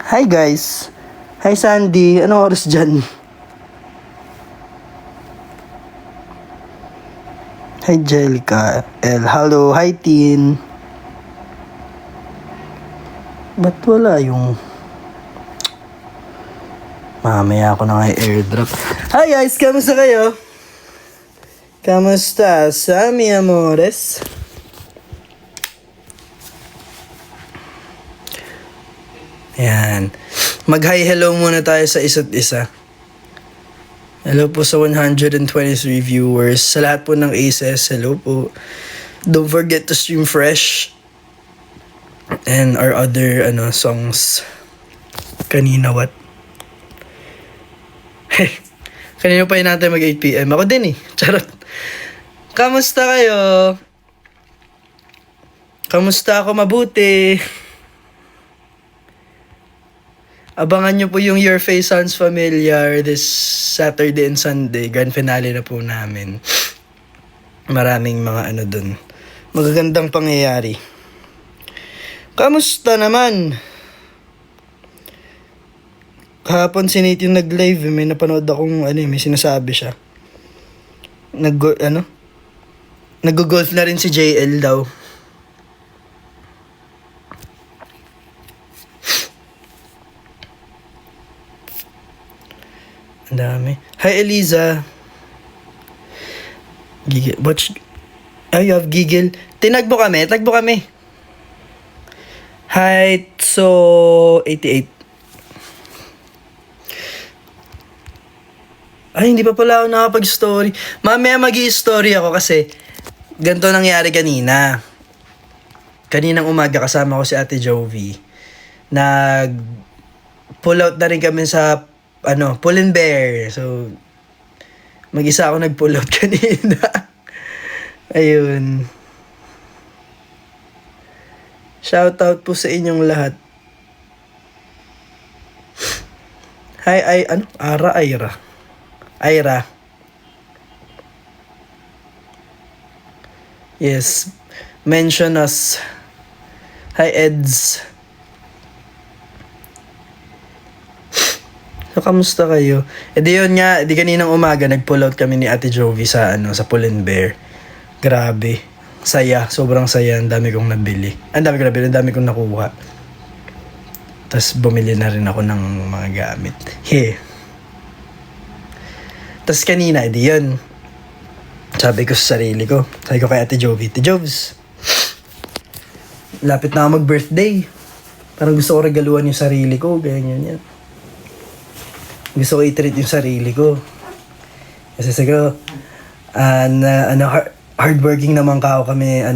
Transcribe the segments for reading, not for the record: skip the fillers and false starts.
Hi guys. Hi Sandy. Anong oras dyan? Hi Jellica. Hello. Hi Tin. Ba't wala yung... Mamaya ako na nga airdrop. Hi guys. Kamusta kayo? Kamusta? Sami amores? Yan. Mag-hi hello muna tayo sa isa't isa. Hello po sa 123 viewers. Sa lahat po ng aces, hello po. Don't forget to stream fresh. And our other songs. Kanina what? Kanina pa yun natin mag 8pm. Ako din eh. Charot. Kamusta kayo? Kamusta ako? Mabuti. Abangan nyo po yung Your Face Sounds Familiar this Saturday and Sunday. Grand finale na po namin. Maraming mga dun. Magagandang pangyayari. Kamusta naman? Kahapon si Nate yung nag-live. May napanood akong may sinasabi siya. Nag-golf na rin si JL daw. Ang dami. Hi, Eliza. Gigil. Watch. You have gigil. Tagbo kami. Hi, so 88. Ay, hindi pa pala ako nakapag-story. Mamaya mag-i-story ako kasi ganito nangyari kanina. Kaninang umaga kasama ko si Ate Jovi. Nag-pull out na rin kami sa Pull and Bear. So, mag-isa ako nag-pull out kanina. Ayun. Shoutout po sa inyong lahat. Hi, Ira. Yes. Mention us. Hi, Eds. So, kamusta kayo? Di yun nga, kaninang umaga, nag-pull out kami ni Ate Jovi sa Pull and Bear. Grabe. Saya. Sobrang saya. Ang dami kong nabili. Ang dami kong nakuha. Tapos, bumili na rin ako ng mga gamit. Tapos, kanina, yun. Sabi ko sa sarili ko. Sabi ko kay Ate Jovi, Ate Jovs, lapit na ako mag-birthday. Parang gusto ko regaluhan yung sarili ko. Ganyan. Gusto ko i-treat yung sarili ko. Kasi siguro, hardworking naman kami,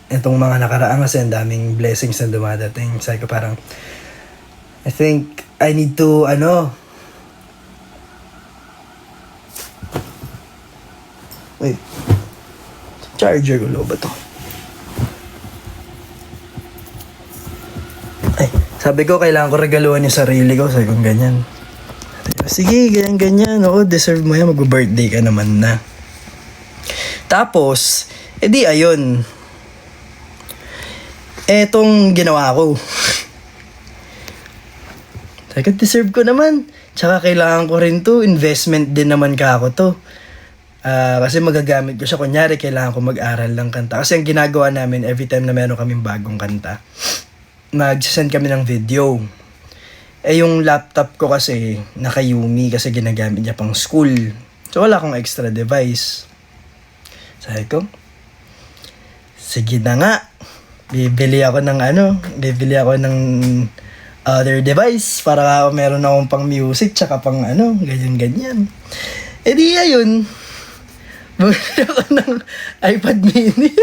itong mga nakaraan kasi ang daming blessings na dumadating. Sabi ko parang, I think, I need to, wait, charger ko, ba to? Ay, sabi ko, kailangan ko regaluhan yung sarili ko. Sabi ko, ganyan. Sige, ganyan. Oo, deserve mo yan. Mag-birthday ka naman na. Tapos, ayun. Etong ginawa ko. Sabi ko, deserve ko naman. Tsaka kailangan ko rin to. Investment din naman ako to. Kasi magagamit ko siya. Kunyari, kailangan ko mag-aral ng kanta. Kasi ang ginagawa namin, every time na meron kaming bagong kanta, mag-send kami ng video. Yung laptop ko kasi naka-Yumi kasi ginagamit niya pang school. So wala akong extra device. Sabi ko, sige na nga. Bibili ako ng other device para meron akong pang music tsaka pang ganyan. Ayun. Bumili ako ng iPad mini.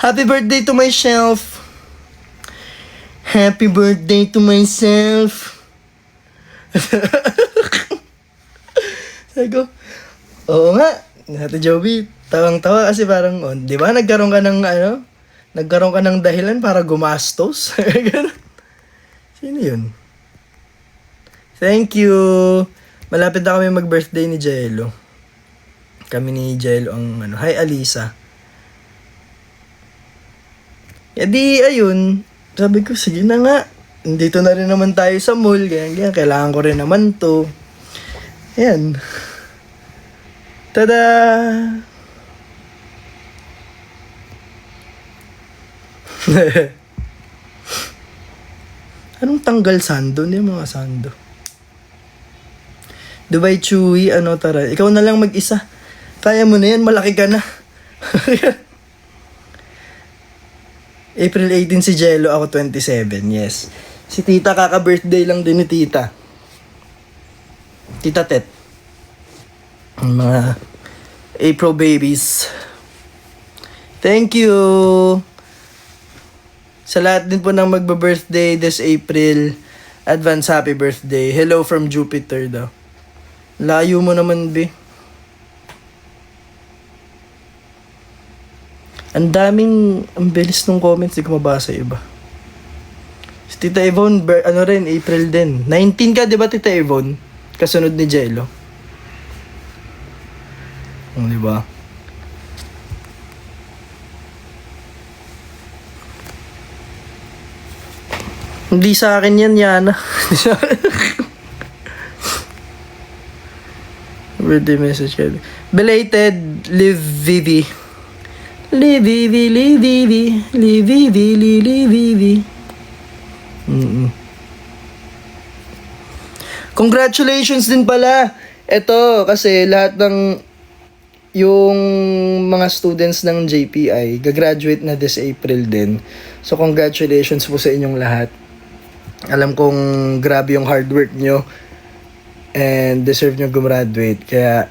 Happy birthday to myself. Happy birthday to myself. Sabi ko, oo nga, Ate Jovi, tawang-tawa kasi parang, di ba, nagkaroon ka ng dahilan para gumastos. Sino yun? Thank you. Malapit na kami mag-birthday ni Jello. Kami ni Jello ang Hi, Alisa. Ayun. Sabi ko, sige na nga. Dito na rin naman tayo sa mall. Ganyan. Kailangan ko rin naman to. Ayan. Tada! Anong tanggal sando? Hindi mga sando. Dubai Chewy, tara. Ikaw na lang mag-isa. Kaya mo na yan, malaki ka na. April 18 si Jello, ako 27, yes. Si tita, kaka-birthday lang din ni tita. Tita Tet. Ang mga April babies. Thank you! Sa lahat din po ng magba-birthday this April, advance happy birthday. Hello from Jupiter daw. Layo mo naman, be. Ang bilis ng comments, di ko mabasa iba. Si Tita Yvonne, April din. 19 ka, di ba, Tita Yvonne? Kasunod ni Jello. Di ba? Hindi sa akin yan, Yana. Birthday message ka. Belated, Live Vivi. Live Vivi, Live Vivi, Live Vivi, Live Vivi. Congratulations din pala. Ito, kasi lahat ng yung mga students ng JPI gagraduate na this April din. So, congratulations po sa inyong lahat. Alam kong grabe yung hard work nyo and deserve nyo gumraduate. Kaya,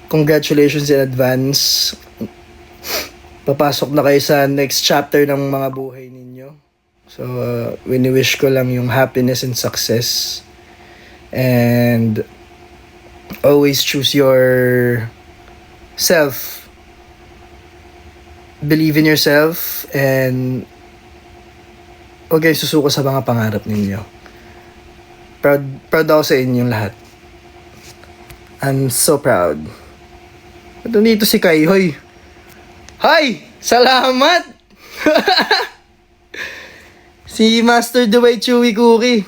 congratulations in advance. Papasok na kayo sa next chapter ng mga buhay ninyo. So, wini-wish ko lang yung happiness and success. And always choose your self. Believe in yourself and huwag kayo susuko sa mga pangarap ninyo. Proud ako sa inyong lahat. I'm so proud. Ito dito si Kai, hoy. Hi! Salamat! Si Master Dubai Chewy Cookie.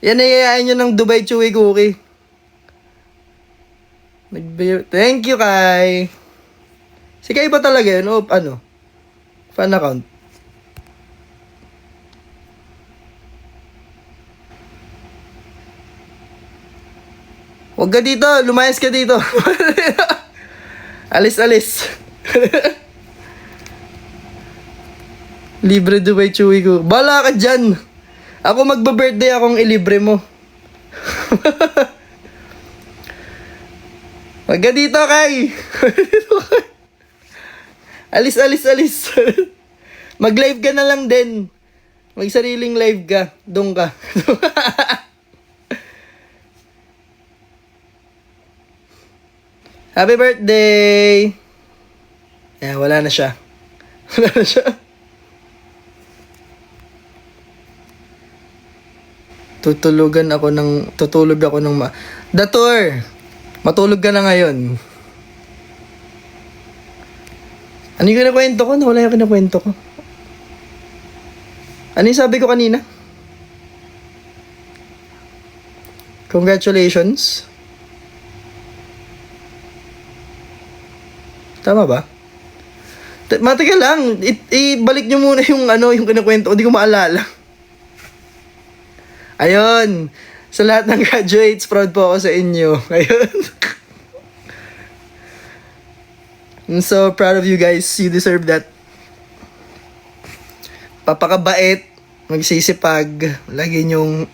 Yan nayayain nyo ng Dubai Chewy Cookie. Thank you, Kai. Si Kai ba talaga yun? O fan account? Huwag ka dito. Lumayas ka dito. Alis. Libre Dubai Chewy ko. Bala ka dyan. Ako magba-birthday, akong ilibre mo. Huwag ka dito, Kai. Alis. Mag-live ka na lang din. Mag-sariling live ka. Doon ka. Happy birthday! Wala na siya. Tutulog ako ng Dator! Matulog ka na ngayon. Ano yung kinakwento ko? Wala yung kinakwento ko. Ano yung sabi ko kanina? Congratulations. Tama ba? Matiga lang. Ibalik nyo muna yung yung kinakwento ko. Hindi ko maalala. Ayun. Sa lahat ng graduates, proud po ako sa inyo. Ayun. I'm so proud of you guys. You deserve that. Papakabait. Magsisipag. Lagi nyong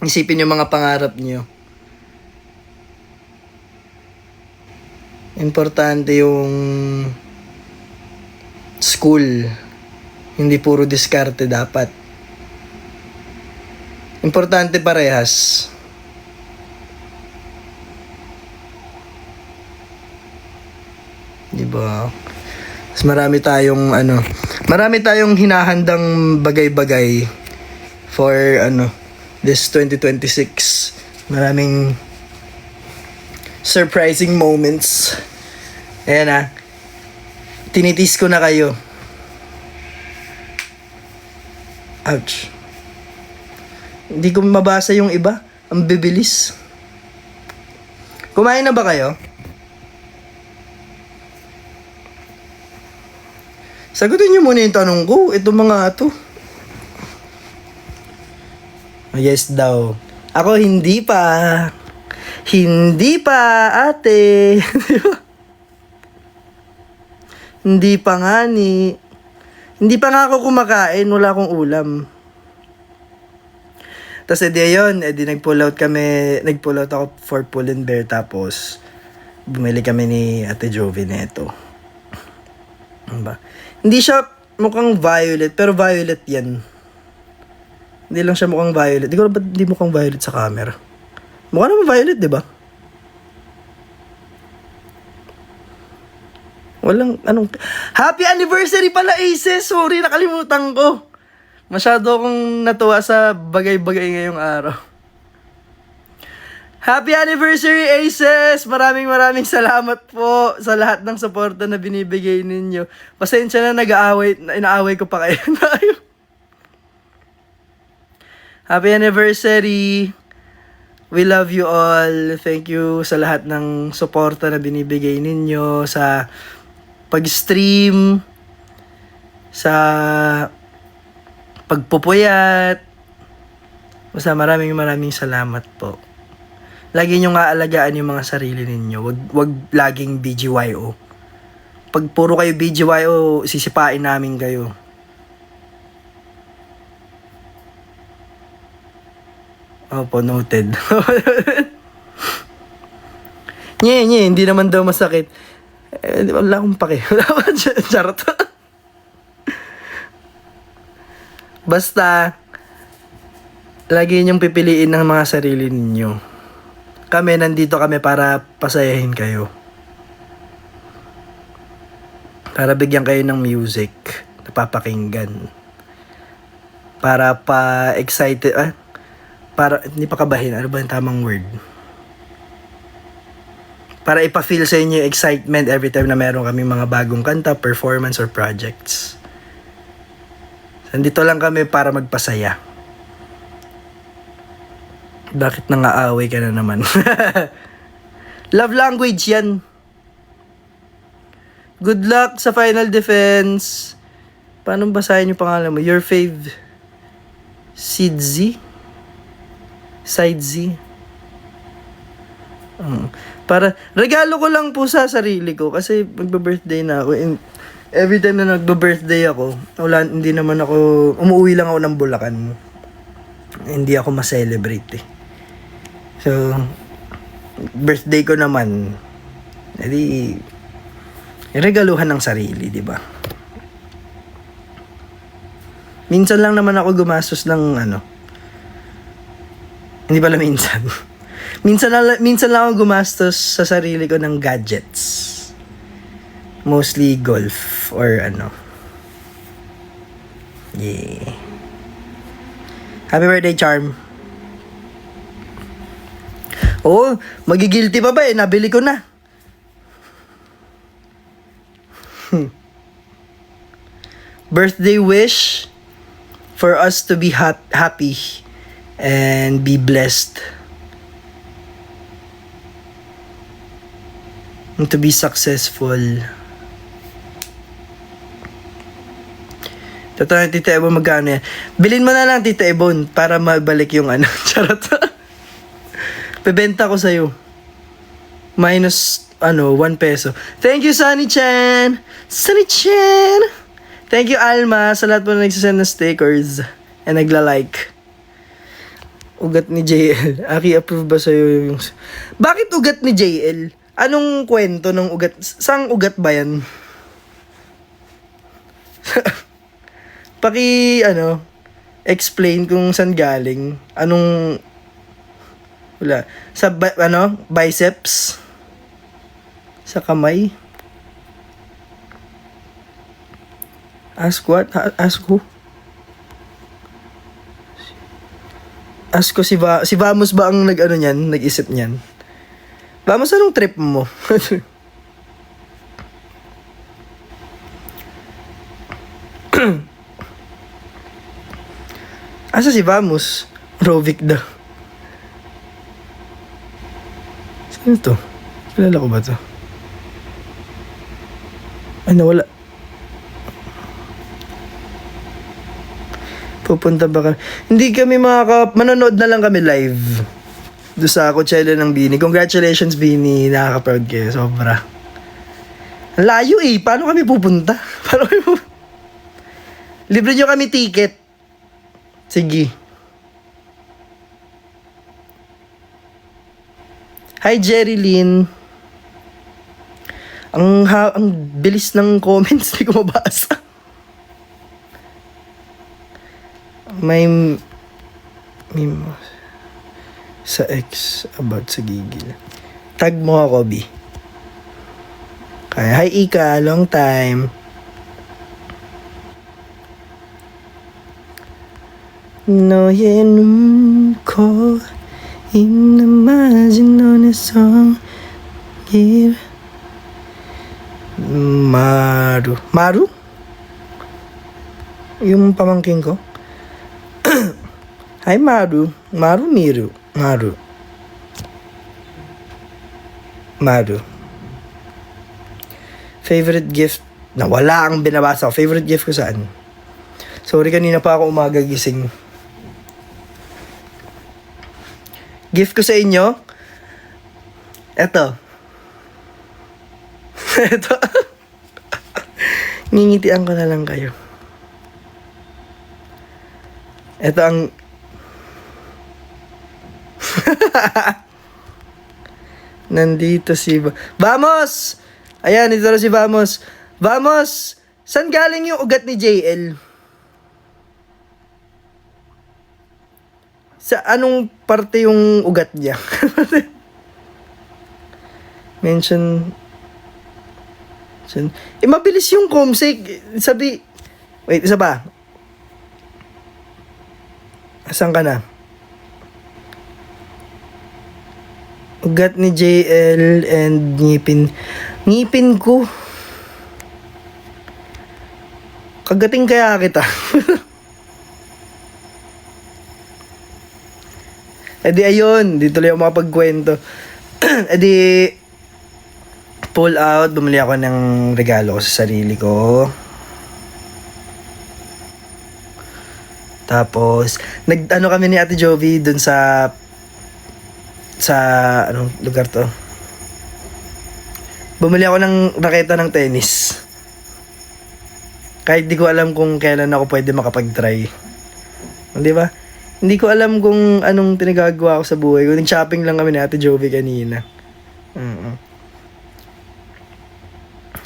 isipin yung mga pangarap nyo. Importante yung school. Hindi puro diskarte dapat. Importante parehas. Diba? Mas marami tayong hinahandang bagay-bagay for this 2026. Maraming surprising moments. Ayan tinitis ko na kayo. Ouch. Hindi ko mabasa yung iba. Ang bibilis. Kumain na ba kayo? Sagutin niyo muna yung tanong ko. Ito mga to. Yes daw. Ako hindi pa. Hindi pa, ate. Hindi pa nga ni. Hindi pa nga ako kumakain. Wala akong ulam. Tapos edi yun. Edi nag-pull out kami. Nag-pull out ako for Pull and Bear. Tapos bumili kami ni Ate Jovi neto. Ano ba? Hindi siya mukhang violet, pero violet yan. Hindi lang siya mukhang violet. Di ko alam ba't hindi mukhang violet sa camera. Mukha naman violet, di ba? Walang, anong... Happy anniversary pala, Aces! Sorry, nakalimutan ko. Masyado akong natuwa sa bagay-bagay ngayong araw. Happy anniversary, Aces! Maraming salamat po sa lahat ng suporta na binibigay ninyo. Pasensya na inaaway ko pa kayo. Happy anniversary! We love you all. Thank you sa lahat ng suporta na binibigay ninyo sa pag-stream, sa pagpupuyat. Basta maraming salamat po. Lagi nyo nga alagaan yung mga sarili ninyo. Wag laging BGYO. Pag puro kayo BGYO, sisipain namin kayo. Opo, noted. Hindi naman daw masakit. Wala akong pake. Charot. Basta, lagi niyong pipiliin ng mga sarili ninyo. Kami, nandito kami para pasayahin kayo. Para bigyan kayo ng music na papakinggan. Para pa-excited, para, hindi pa kabahin, ano ba yung tamang word? Para ipa-feel sa inyo yung excitement every time na meron kami mga bagong kanta, performance, or projects. Nandito lang kami para magpasaya. Bakit nang-aaway ka na naman? Love language yan. Good luck sa final defense. Paano basahin yung pangalan mo? Your fave. Side Z. Para, regalo ko lang po sa sarili ko kasi magbe-birthday na ako. And every time na nagbe-birthday ako, hindi naman ako, umuwi lang ako ng Bulacan. Hindi ako ma-celebrate eh. So, birthday ko naman, edi, regaluhan ng sarili, di ba? Minsan lang naman ako gumastos ng hindi pala minsan. minsan lang ako gumastos sa sarili ko ng gadgets. Mostly golf or Yeah. Happy birthday, Charm. Oh, magigilty pa ba eh? Nabili ko na. Birthday wish for us to be happy and be blessed. And to be successful. Totoo na, Tita Ebon, magkano yan? Bilhin mo na lang, Tita Ebon, para mabalik yung charot. Pebenta ko sa'yo. Minus, 1 peso. Thank you, Sunny Chan! Sunny Chan! Thank you, Alma, sa lahat po na nagsasend ng stickers and nagla-like. Ugat ni JL. Aki, approve ba sa'yo yung... Bakit ugat ni JL? Anong kwento ng ugat? Saang ugat ba yan? Explain kung saan galing. Anong... Wala. Sa, biceps? Sa kamay? Ask what? Ask who? Ask ko si Vamos ba ang nag-isip niyan? Vamos, anong trip mo? Asa si Vamos? Rovic daw. Sino to? Kilala ko ba to? Ay, nawala. Pupunta ba kami? Hindi kami manonood na lang kami live. Doon sa Coachella ng Bini. Congratulations, Bini. Nakaka-proud kayo. Sobra. Ang layo eh. Paano kami pupunta? Paano kami pupunta? Libre nyo kami ticket. Sige. Hi, Jerry Lynn. Ang bilis ng comments. Hindi ko mabasa. May sa ex about sa gigil. Tag mo ako, B. Kaya, hi, Ika. Long time. 너의 코 있는 맞은 너의 손길 Maru? Yung pamangkin ko? Hi, Maru. Maru. Favorite gift? Wala ang binabasa ko. Favorite gift ko saan? Sorry, kanina pa ako umaga gising. Gift ko sa inyo? Eto. Eto. Ngingitian ko na lang kayo. Eto ang... Nandito si... Vamos! Ayan, ito na si Vamos. Vamos! Saan galing yung ugat ni JL? Sa anong parte yung ugat niya? Mention. Mabilis yung comsake. Sabi, wait, isa pa. Asan ka na? Ugat ni JL and ngipin. Ngipin ko. Kagating kaya kita. Edi ayun, dito lang ako makapagkwento. Edi pull out, bumili ako ng regalo ko sa sarili ko. Tapos nag-ano kami ni Ate Jovi dun sa anong lugar to? Bumili ako ng raketa ng tennis. Kahit di ko alam kung kailan ako pwede makapag-try. Di ba? Hindi ko alam kung anong tinagagawa ko sa buhay ko. Nag-shopping lang kami ni Ate Jovi kanina.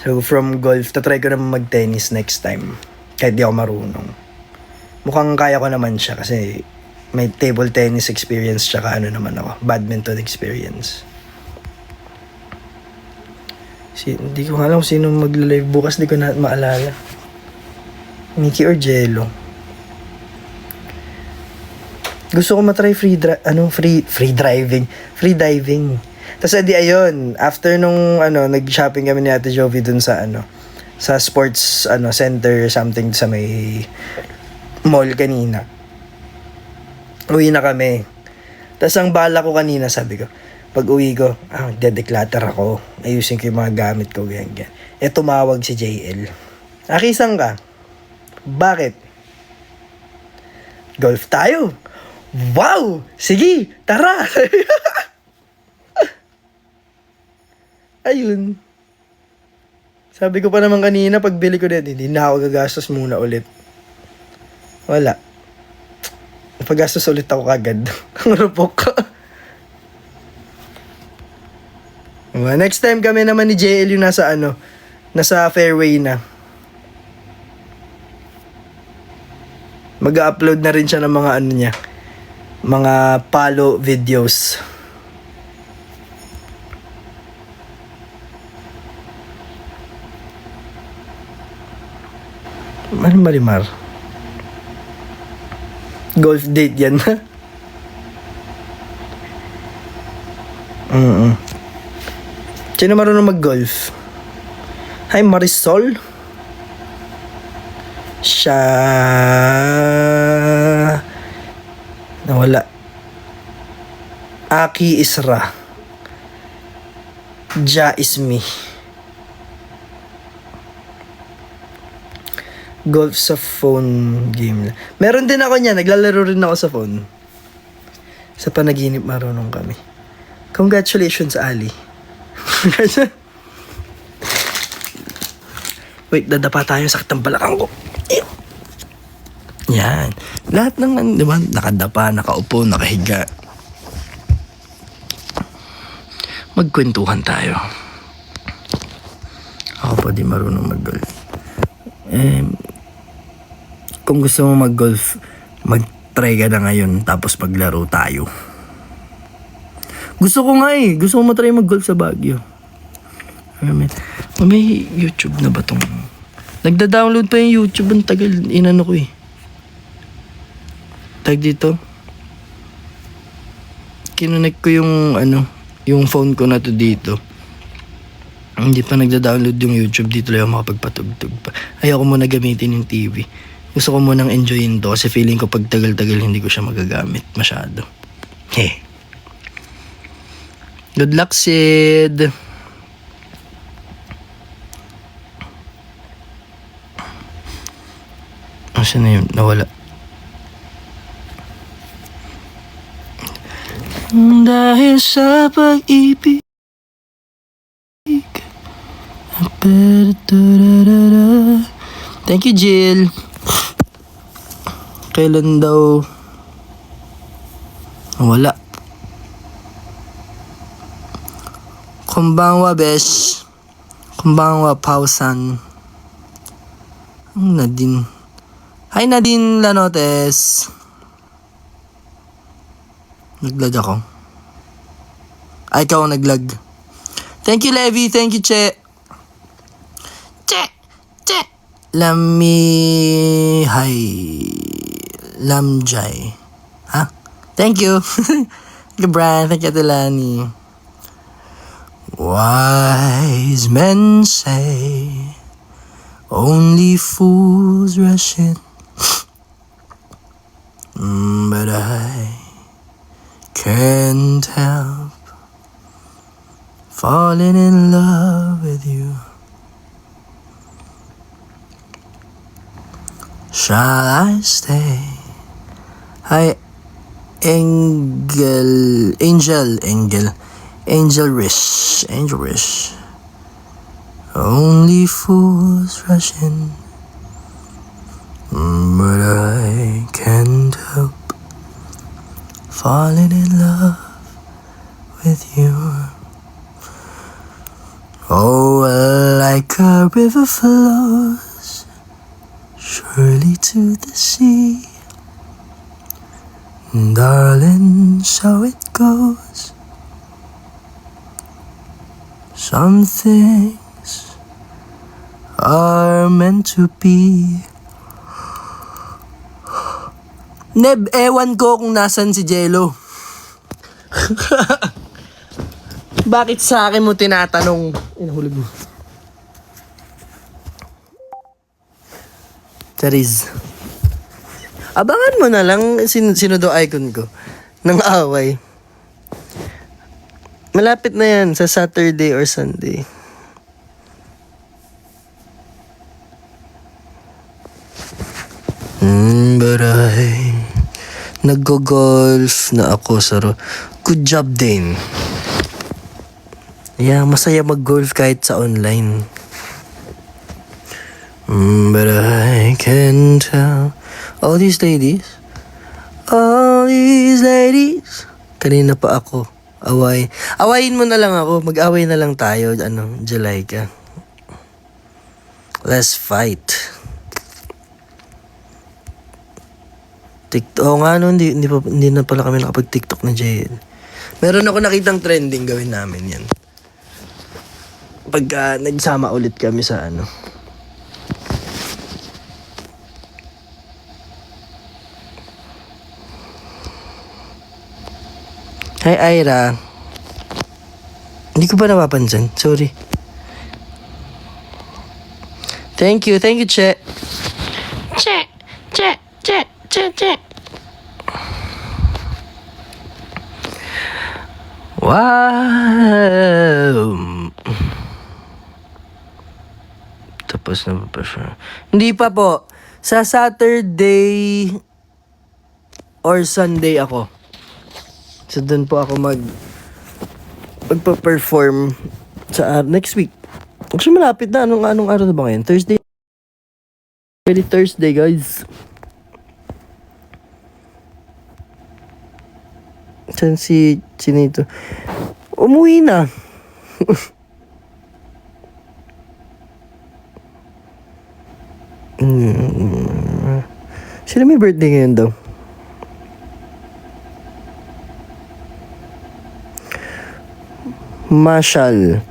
So, from golf, tatry ko naman mag-tennis next time. Kahit di ako marunong. Mukhang kaya ko naman siya kasi may table tennis experience tsaka ano naman ako, badminton experience. Hindi ko alam kung sino magla-live bukas. Di ko na maalala. Mickey or Jello. Gusto ko matry free diving. Tapos edi ayun, after nung nag-shopping kami ni Ate Jovi dun sa sa sports center something sa may mall kanina. Uwi na kami. Tapos ang bala ko kanina, sabi ko, pag uwi ko, declutter ako. Ayusin ko yung mga gamit ko, ganyan. Tumawag si JL. Akisan ka? Bakit? Golf tayo. Wow! Sige, tara! Ayun. Sabi ko pa naman kanina, pagbili ko din, hindi na ako gagastos muna ulit. Wala. Paggastos ulit ako kagad. Ang rupok. Next time kami naman ni JL yung nasa fairway na. Mag-upload na rin siya ng mga niya. Mga palo videos. Marimar. Golf date yan. Sino marunong mag-golf? Hi, Marisol. Aki Isra. Ja Ismi. Golf sa phone game. Meron din ako niya. Naglalaro rin ako sa phone. Sa panaginip marunong kami. Congratulations, Ali. Wait, dadapa tayo. Sakit ang balakang ko. Yan. Lahat ng, di ba, nakadapa, nakaupo, nakahiga. Magkwentuhan tayo. Ako pa di marunong mag-golf. Kung gusto mo mag-golf, mag-try ka na ngayon tapos maglaro tayo. Gusto ko nga eh. Gusto ko matry mag-golf sa Baguio. May YouTube na ba tong... Nagda-download pa yung YouTube. Ang tagal. Inano ko eh. Tag dito. Kinonect ko yung yung phone ko na to dito. Hindi pa nagda-download yung YouTube. Dito lang ako makapagpatugtog pa. Ayoko muna gamitin yung TV. Gusto ko munang enjoyin to kasi feeling ko pag tagal-tagal hindi ko siya magagamit masyado. Hey. Good luck, Sid. Asa na yun? Nawala. Dahil sa pag-ibig Thank you, Jill. Kailan daw wala. Konbanwa, besh. Konbanwa, pausan. Nadine. Hi, Nadine Lanotes. Naglag ako. Ay, ikaw ang naglag. Thank you, Levi. Thank you, Che. Che. Lami. Hi. Lamjay. Ha? Thank you. Thank you, Brian. Thank you, Delani. Wise men say only fools rush in. But I can't help falling in love with you. Shall I stay? Hi, Angel Rish. Only fools rush in, but I can't help falling in love with you. Oh, like a river flows surely to the sea. Darling, so it goes. Some things are meant to be. Neb, ewan ko kung nasan si Jello. Bakit sa akin mo tinatanong? Inahulog mo. Charis. Abangan mo na lang sino do icon ko ng away. Malapit na yan sa Saturday or Sunday. But I naggo-golf na ako sa good job din. Yeah, masaya mag-golf kahit sa online. But I can tell all these ladies, kanina pa ako, awayin mo na lang ako, mag-away na lang tayo, July ka. Let's fight. TikTok, hindi na pala kami nakapag-TikTok na JL. Meron ako nakitang trending, gawin namin yan. Pagka nagsama ulit kami sa Hi, Ira. Hindi ko pa napapansin. Sorry. Thank you, Che. Che. Wow! Tapos na pa siya. Hindi pa po. Sa Saturday or Sunday ako. So doon po ako magpa-perform sa next week. Actually malapit na. Anong araw na ba ngayon? Thursday? Really Thursday, guys. Saan si Chinito? Umuwi na. Sino may birthday ngayon daw? Mashal.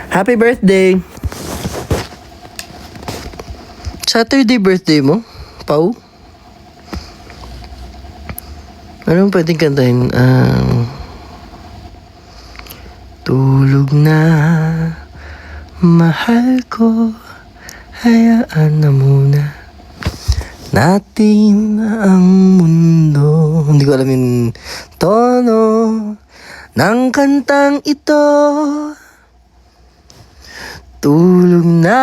Happy birthday! Saturday birthday mo, Pau? Anong pwedeng kantahin? Tulog na, mahal ko, hayaan na muna natin ang mundo. Hindi ko alam yung tono ng kantang ito. Tulog na,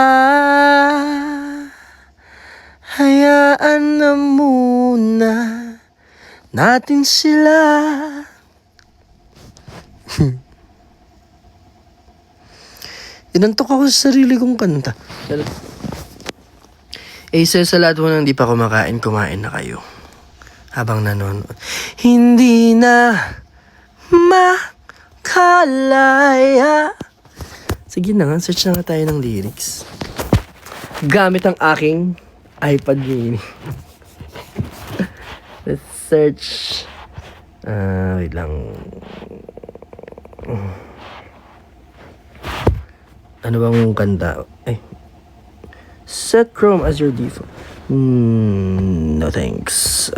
hayaan na muna natin sila. Inantok ako sa sarili kong kanta. Isa sa lahat mo nang di pa kumakain, kumain na kayo. Habang nanonood. Hindi na makalaya. Sige na nga, search na nga tayo ng lyrics. Gamit ang aking iPad mini. Let's search. Wait lang. Ano bang kanta? Set Chrome as your default. No thanks.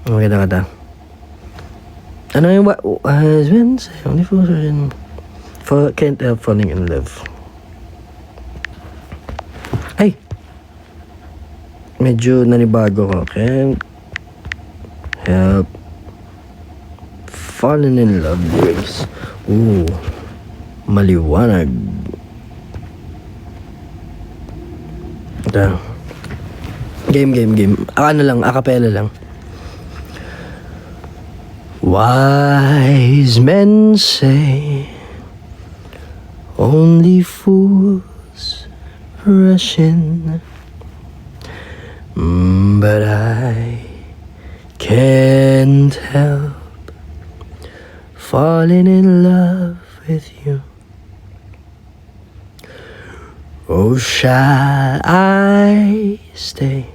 Maganda kata. Ano yung husbands only for can't help falling in love. Ay! Medyo nanibago ko. Can't help falling in love lyrics. Ooh, maliwanag. Ito. Game. Ano lang, acapella lang. Wise men say only fools rush in, but I can't help falling in love with you. Oh, shall I stay?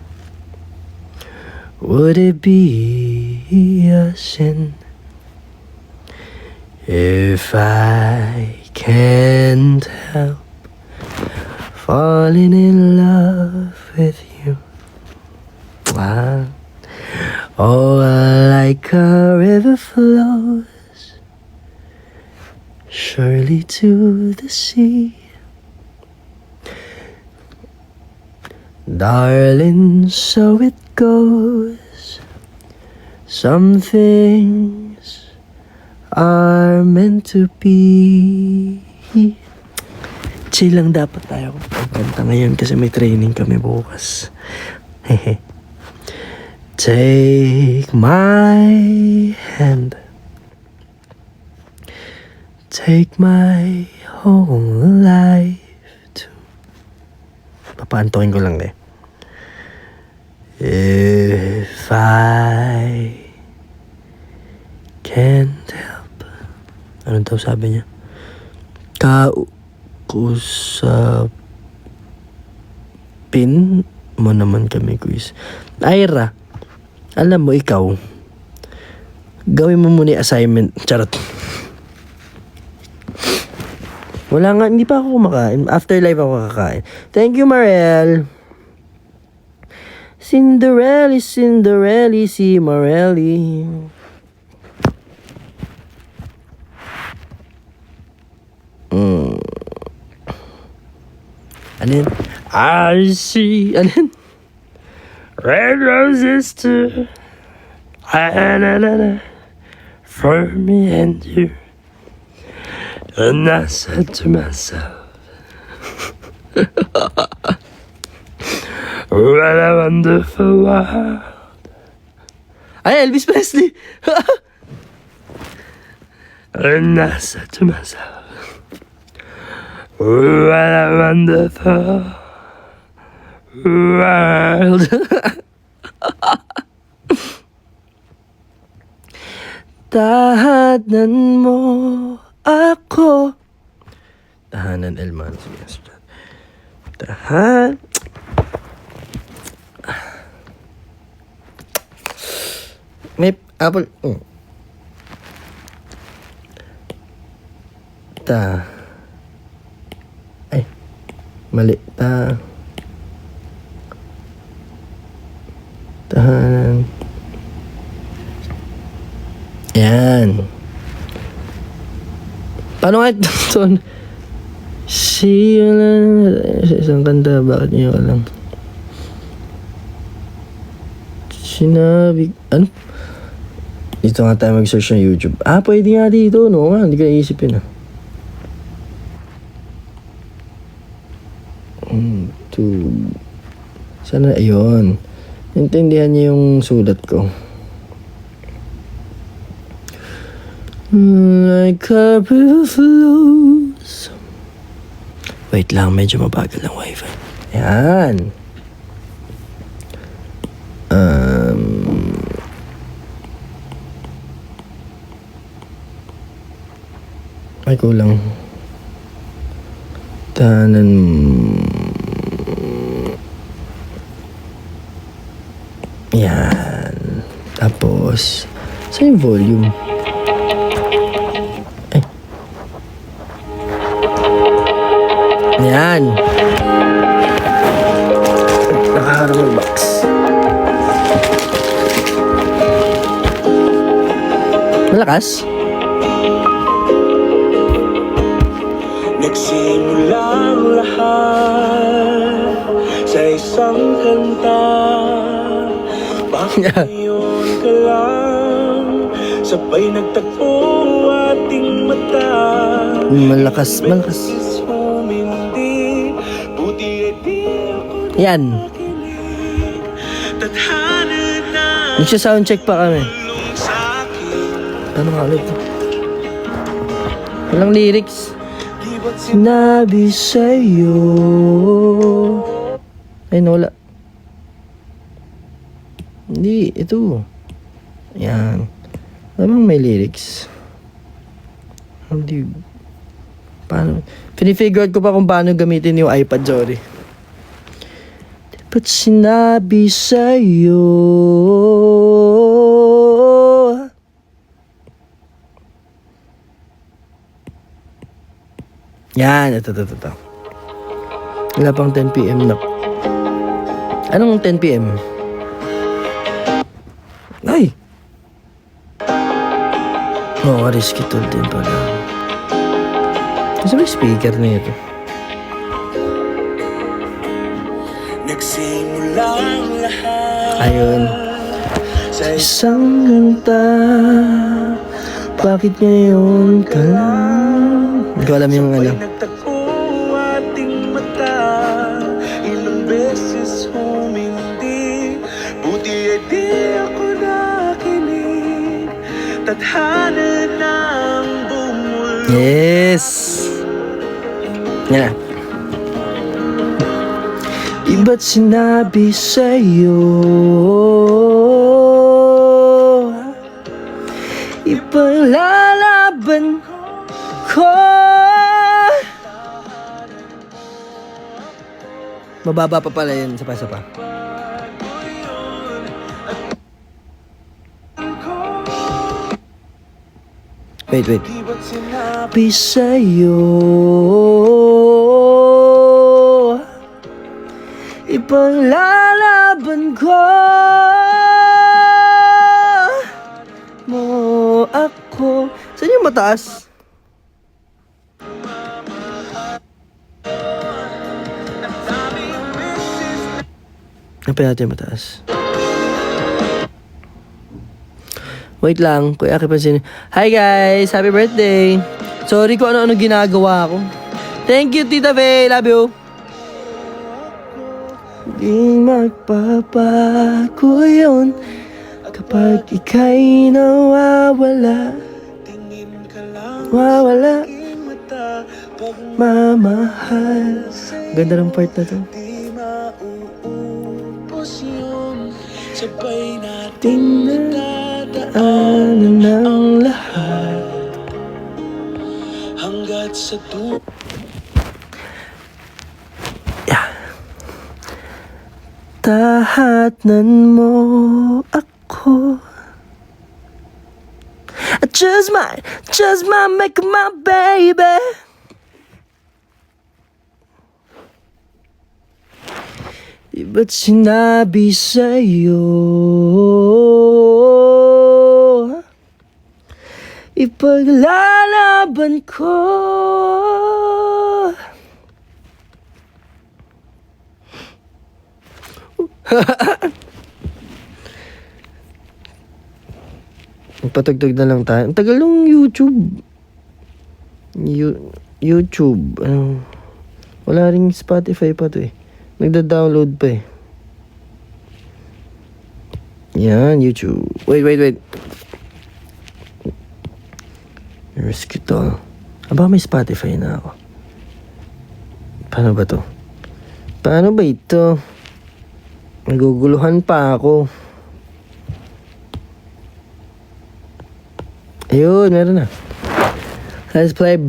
Would it be a sin if I can't help falling in love with you? Wow. Oh, like a river flows surely to the sea. Darling, so it goes. Some things are meant to be. Chill lang dapat tayo pagkanta ngayon kasi may training kami bukas. Take my hand. Take my whole life too. Papaantokin ko lang eh. If I can't help. Ano daw sabi niya? Kausapin mo naman kami, quiz. Ira, alam mo ikaw, gawin mo muna yung assignment. Charot. Wala nga, hindi pa ako kumakain. Afterlife ako kakain. Thank you, Mariel. Cinderella, si Morelli. Ano yun? I see. Ano yun? Red roses too. for me and you. And I said to myself, what a wonderful world. Ay, Elvis Presley! And I said to myself, what a wonderful world. Tahanan mo ako. Tahanan, Elman. Sige, tahan. May apple. Ay, mali. Tahanan. Yan. Paano nga ito? See you lang. Sa isang kanta, bakit niyo alam? Sinabi, ano? Dito nga tayo mag-search ng YouTube. Pwede nga dito, no? Hindi ka naisip yun, 1, 2. Sana, ayun. Intindihan niyo yung sulat ko. Like a river flows. Wait lang, medyo mabagal ang wifi. Ayan. Ay, kulang. Tahanan. Yan. Tapos, saan yung volume? Ay. Yan. Nakaharap ng box. Malakas? Nagsimula ang lahat sa isang kanta. Bakit ngayon ka lang sabay nagtagpo ating mata? Malakas. Yan. Nagsa-soundcheck pa kami. Ano nga ulit? Walang lyrics. Sinabi sa'yo. Ay, wala. Hindi, ito. Yan. Alam may lyrics. Hindi. Paano? Pinifigure out ko pa kung paano gamitin yung iPad, sorry. Ba't sinabi sa'yo? Yan, ito. Wala pang 10 PM na. Anong 10 PM? Ay! Oo, risky tool din pala. Kasi may speaker na ito. Nagsimula ang lahat. Ayun. Sa isang ganta, bakit ngayon ka lang? Hindi ko alam yung ano. Nagtagpo ating mata. Ilang beses humindi. Buti ay di ako nakinig. Tadhana ng bumulong. Yes! Yan na. Iba't sinabi sa'yo, ipaglalaban ko. Mababa pa pala yun, sapa-sapa. Wait. Sinabi sa'yo, ipaglalaban ko mo ako. Saan yung mataas? Napin natin yung mataas. Wait lang, Kuya Aki pansin. Hi guys! Happy birthday! Sorry kung ano-ano ginagawa ko. Thank you, Tita Faye! Love you! Di magpapago yun kapag ika'y nawawala. Wawala, mamahal. Ganda ng part na to. Sabay natin Tingnan ng lahat. hanggat sa Tahatnan mo ako. Just my, make my baby. Di ba't sinabi sa'yo ipaglalaban ko? Patugtog na lang tayo. Ang tagal ng YouTube. YouTube. Ano? Wala ring Spotify pa to eh. Nagda-download pa eh. Yan, YouTube. Wait. Risk ito. Aba, may Spotify na ako. Paano ba to? Paano ba ito? Naguguluhan pa ako. Ayun, meron na. Let's play.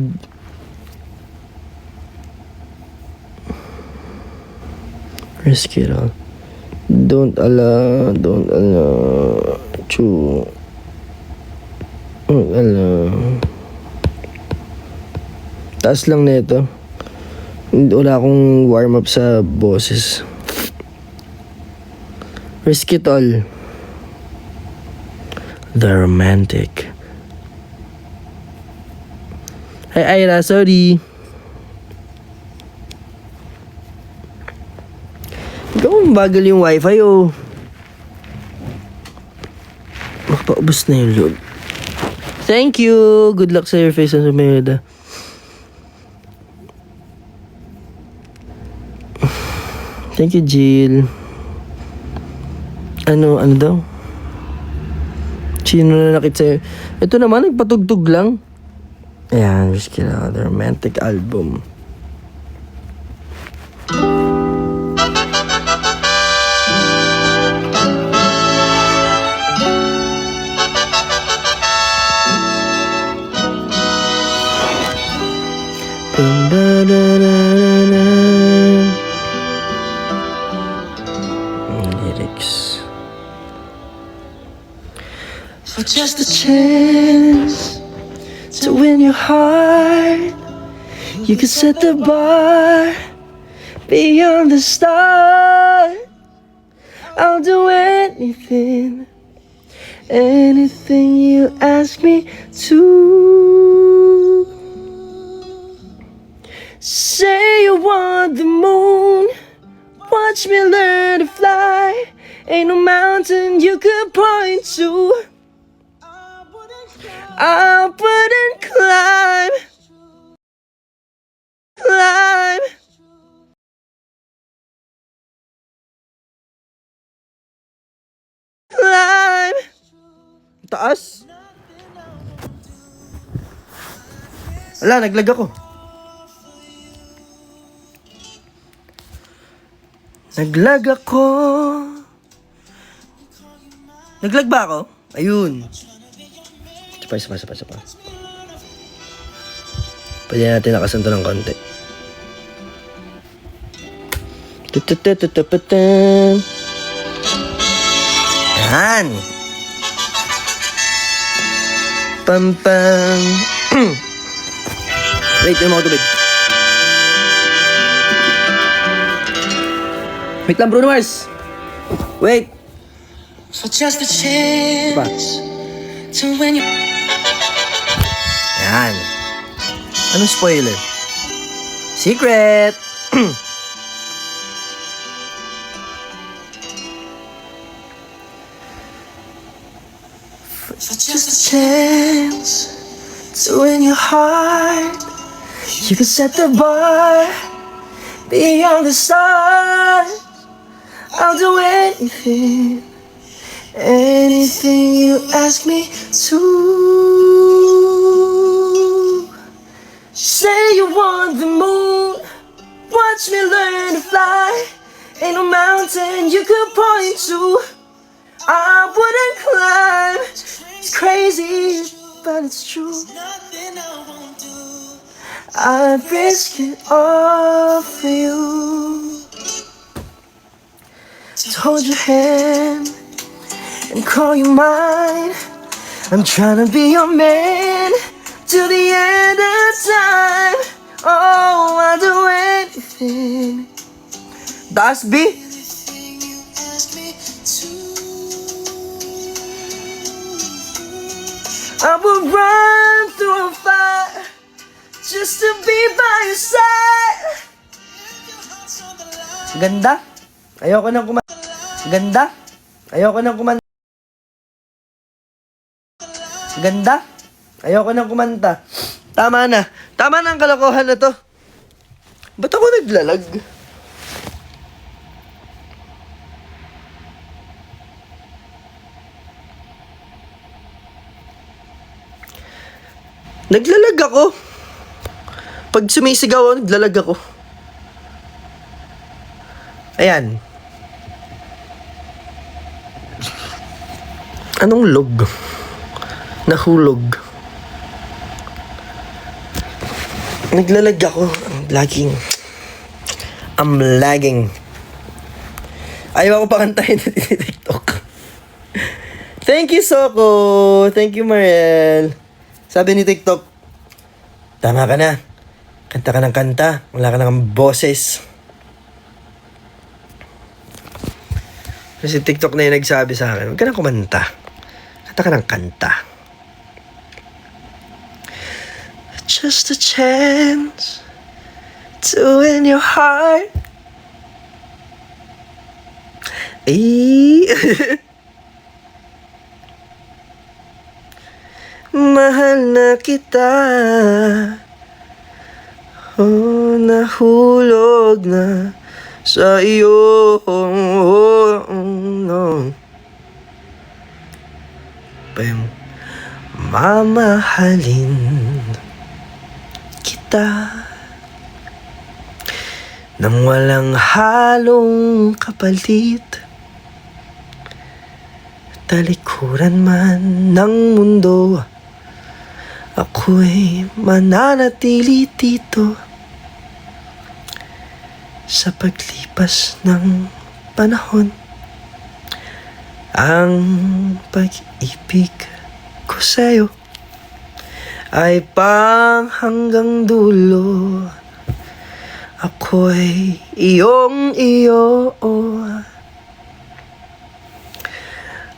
Risk it all. Don't allow. Don't allow. Taas lang na ito. Wala akong warm up sa boses. Risk it all. The romantic. Hi Ira, sorry. Ikaw bagal yung wifi oh. Makapaubos na yung load. Thank you. Good luck sa your face and sa Merida. Thank you, Jill. Ano daw? Sino na nakit sa'yo? Ito naman, nagpatugtog lang. Ayan, Risky na. The romantic album. Lyrics. For just a chance to win your heart, you could set the bar beyond the start. I'll do anything, anything you ask me to. Say you want the moon, watch me learn to fly. Ain't no mountain you could point to I wouldn't climb. Taas. Wala, naglag ako. Naglag ba ako? Ayun. Isa pa. Pwede natin nakasanto ng konti. Yan. Pam. Wait, may mga tubig. Wait lang, Bruno Mars. Wait. For just a chance to win your... Yan. Anong spoiler? Secret! just a chance to win your heart. You could set the bar beyond the stars. I'll do anything, anything you ask me to. Say you want the moon, watch me learn to fly. Ain't no mountain you could point to I wouldn't climb. It's crazy, but it's true. I'd risk it all for you. To hold your hand and call you mine. I'm trying to be your man till the end of time. Oh, I'll do anything. Das B. I will run through a fire just to be by your side. Ganda. Ayoko nang kumanta. Ganda. Ayoko nang kumanta. Ganda. Ayoko nang kumanta. Tama na. Tama na ang kalokohan na to. Ba't ako naglalag? Naglalag ako. Pag sumisigaw ako, naglalag ako. Ayan. Anong log? Nahulog. Naglalag ako. I'm lagging. Ayaw ako pakantahin na TikTok. Thank you, Soko. Thank you, Mariel. Sabi ni TikTok, tama ka na. Kanta ka ng kanta. Wala ka ng boses. Kasi TikTok na yung nagsabi sa akin, huwag ka nang kumanta. Kanta ka ng kanta. Just a chance to win your heart. Mahal na kita. Oh, nahulog na sa iyo. No. Pa yung mamahalin kita nang walang halong kapalit. Talikuran man ng mundo, ako'y mananatili dito. Sa paglipas ng panahon, ang pag-ibig ko sa'yo ay pang hanggang dulo. Ako'y iyong-iyo.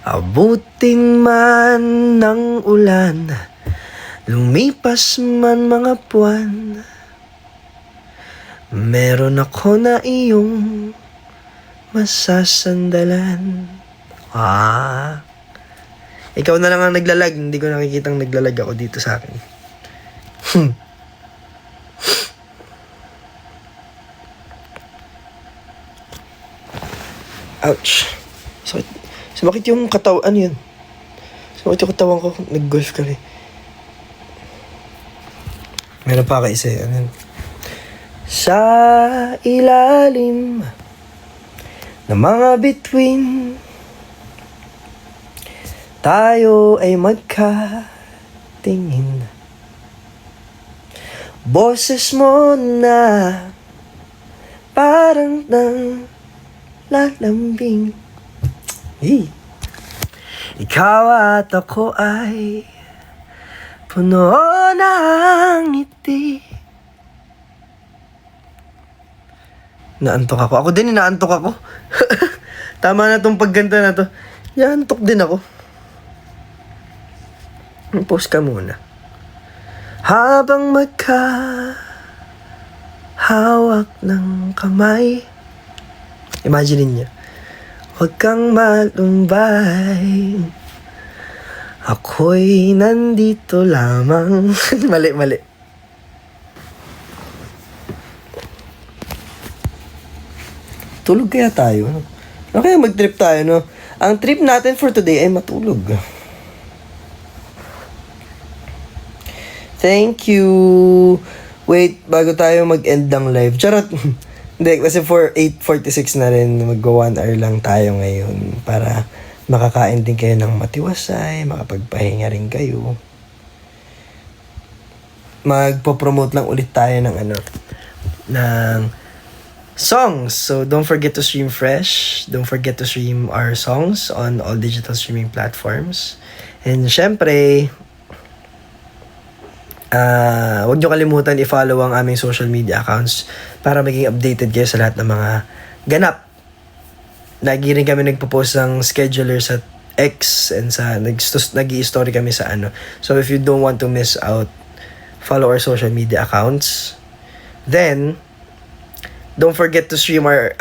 Abutin man ng ulan, lumipas man mga buwan, meron ako na iyong masasandalan. Ikaw na lang ang naglalag. Hindi ko nakikitang naglalag ako dito sa akin. Ouch. Sumakit yung katawan. Ano yun? Sumakit yung katawan ko. Nag-golf kami. Meron pa ka isa. Ano yun? Sa ilalim ng mga bituin, tayo ay magkatingin. Boses mo na parang nang lalambing. Ikaw at ako ay puno ng ngiti. Naantok ako. Ako din, naantok ako. Tama na tong pagganta na to. Naantok din ako. Pause ka muna. Habang hawak ng kamay, imagine niyo, huwag kang malumbay. Ako'y nandito lamang. Mali. Tulog kaya tayo? Ano kaya mag-trip tayo, no? Ang trip natin for today ay matulog. Thank you. Wait, bago tayo mag-end ng live. Charot. Hindi, kasi for 8:46 na rin, mag-1 hour lang tayo ngayon para makakain din kayo ng matiwasay, makapagpahinga rin kayo. Magpo-promote lang ulit tayo ng ng songs. So, don't forget to stream Fresh. Don't forget to stream our songs on all digital streaming platforms. And syempre, huwag nyo kalimutan i-follow ang aming social media accounts para maging updated kayo sa lahat ng mga ganap. Lagi rin kami nagpo-post ng scheduler sa X and sa nag-i-story kami sa So if you don't want to miss out, follow our social media accounts. Then, don't forget to stream our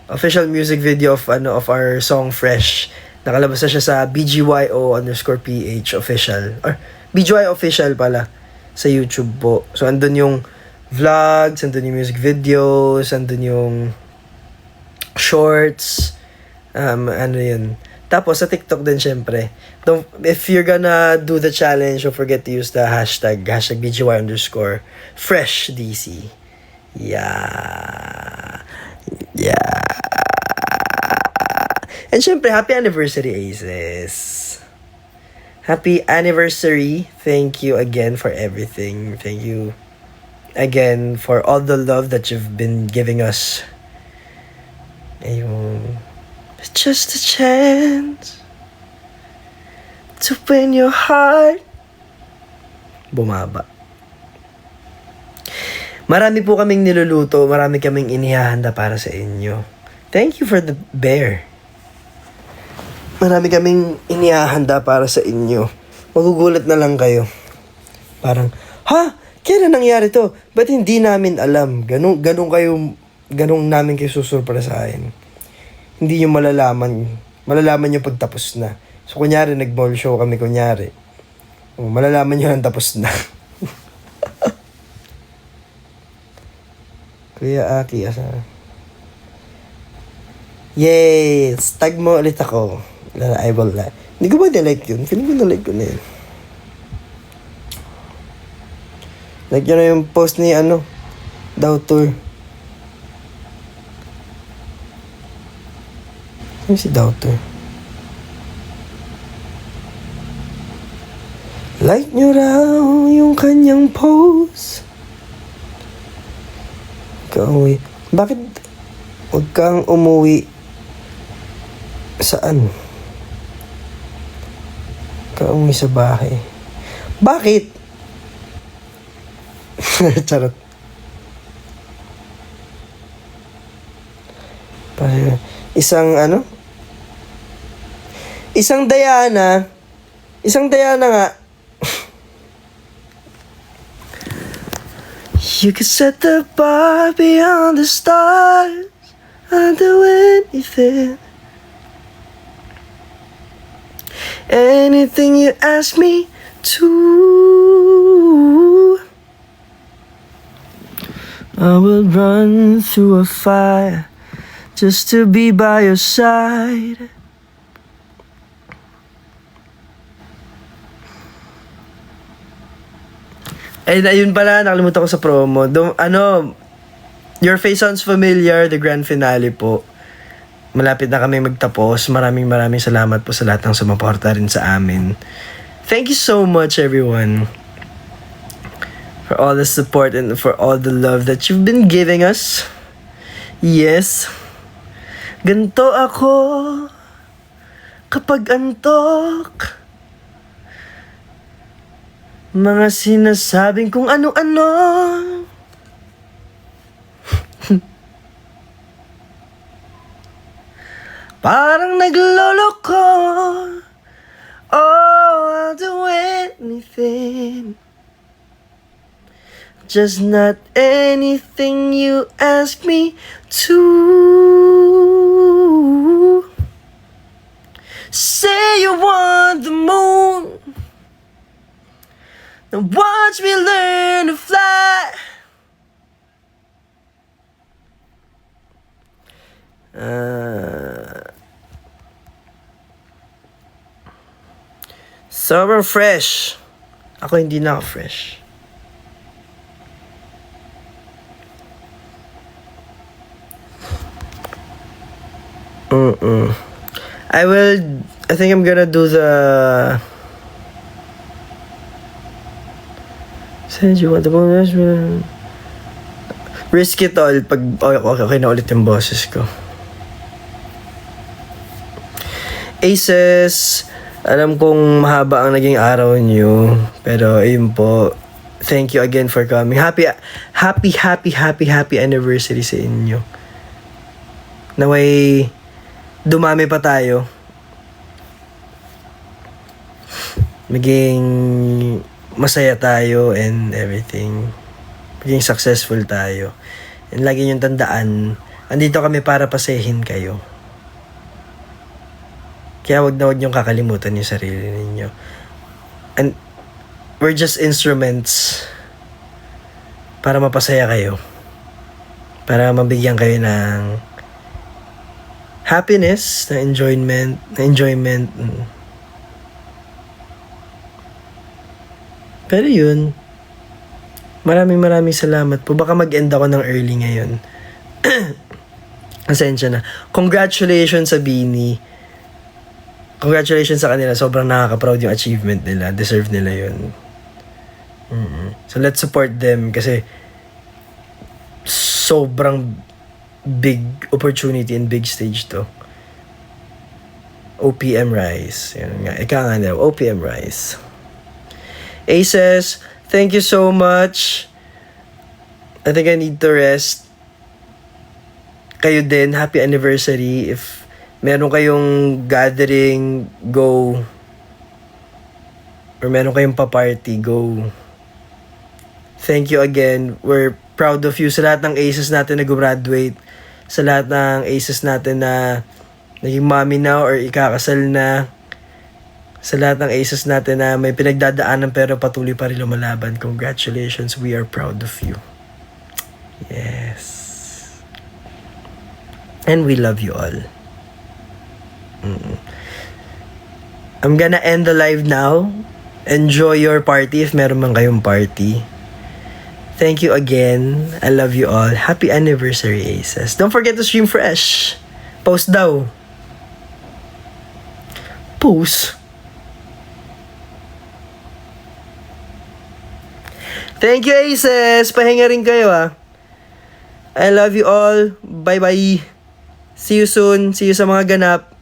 official music video of our song Fresh. Nakalabas na siya sa BGYO_PH official. Or BGY official pala sa YouTube po. So, andun yung vlogs, andun yung music videos, andun yung shorts, yun. Tapos, sa TikTok din, syempre. If you're gonna do the challenge, don't forget to use the hashtag BGY_FreshDC. Yeah. And syempre, happy anniversary, Aces. Happy anniversary. Thank you again for everything. Thank you again for all the love that you've been giving us. Ayun. It's just a chance to win your heart. Bumaba. Marami po kaming niluluto. Marami kaming inihahanda para sa inyo. Thank you for the bear. Marami kaming inihahanda para sa inyo. Magugulat na lang kayo. Parang, kailan nangyari to? Ba't hindi namin alam? Ganun namin kayo susurpresahin. Hindi nyo malalaman. Malalaman nyo pagtapos na. So, kunyari, nag-mall show kami, kunyari. Malalaman nyo lang tapos na. Kuya Aki, asa? Yay! Tag mo ulit ako. I will like. Hindi ko ba na-like yun? Feeling ko na-like ko na yun. Like yun na yung post ni Daughter. Ano si Daughter? Like nyo raw yung kanyang post. Kauwi. Bakit huwag kang umuwi? Saan? Kauwi sa bahay. Bakit? Charot. Isang Diana nga. You could set the bar beyond the stars. I'll do anything. Anything you ask me to. I will run through a fire just to be by your side. Ay, ayun pala, nakalimutan ko sa promo. Your Face Sounds Familiar, the grand finale po. Malapit na kami magtapos. Maraming salamat po sa lahat ng sumuporta rin sa amin. Thank you so much, everyone, for all the support and for all the love that you've been giving us. Yes. Ganto ako kapag antok. Mga sinasabing kung ano-ano. Parang nagloloko. Oh, I'll do anything. Just not anything you ask me to. Say you want on the moon. Now watch me learn to fly. Sobrang fresh. Ako hindi na ako fresh. I think I'm gonna do the... Said you want the bonus? Risk it all pag okay na ulit yung boses ko. Aces, alam kong mahaba ang naging araw niyo, pero ayun po. Thank you again for coming. Happy anniversary sa inyo. Naway dumami pa tayo. Maging masaya tayo and everything. Maging successful tayo. And lagi niyong tandaan, andito kami para pasahin kayo. Kaya wag niyong kakalimutan yung sarili ninyo. And we're just instruments para mapasaya kayo. Para mabigyan kayo ng happiness, na enjoyment. Pero yun, maraming salamat po. Baka mag-end ako ng early ngayon. Asensya na. Congratulations sa Bini. Congratulations sa kanila. Sobrang nakaka-proud yung achievement nila. Deserve nila yun. So let's support them kasi sobrang big opportunity and big stage to. OPM Rise. Yan nga. Ika nga nila. OPM Rise. Aces, thank you so much. I think I need to rest. Kayo din, happy anniversary. If meron kayong gathering, go. Or meron kayong pa-party, go. Thank you again. We're proud of you sa lahat ng aces natin na graduate. Sa lahat ng aces natin na naging mommy na or ikakasal na. Sa lahat ng aces natin na may pinagdadaanan pero patuloy pa rin lumalaban. Congratulations. We are proud of you. Yes. And we love you all. I'm gonna end the live now. Enjoy your party if meron man kayong party. Thank you again. I love you all. Happy anniversary, Aces. Don't forget to stream fresh. Post daw. Post. Thank you, Aces. Pahinga rin kayo, ah. I love you all. Bye-bye. See you soon. See you sa mga ganap.